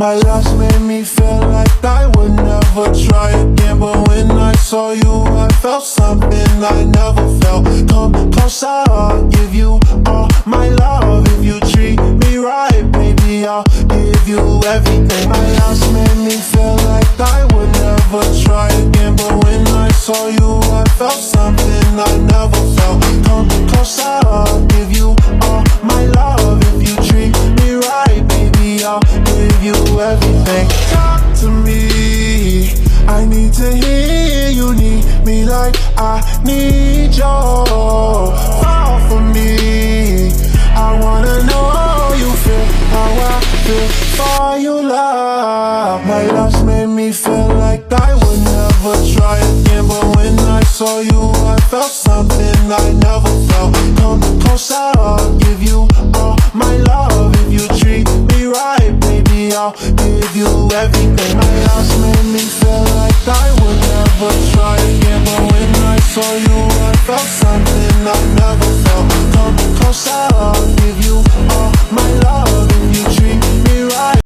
My loss made me feel like I would never try again. But when I saw you, I felt something I never felt. Come closer, I'll give you all my love. If you treat me right, baby, I'll give you everything. My loss made me feel like I would never try again. But when I saw you, I felt something I never felt. Come closer, I'll give you all my love. If you treat me right, baby, I'll give you everything. Talk to me, I need to hear you need me like I need you. Fall for me, I wanna know you feel how I feel for you, love. My loss made me feel like I would never try again. But when I saw you, I felt something I never felt. Come closer, I'll give you all my love. If you treat me right, baby, I'll give you everything. My loss made me feel like I would never try again. But when I saw you, I felt something I never felt. Come closer,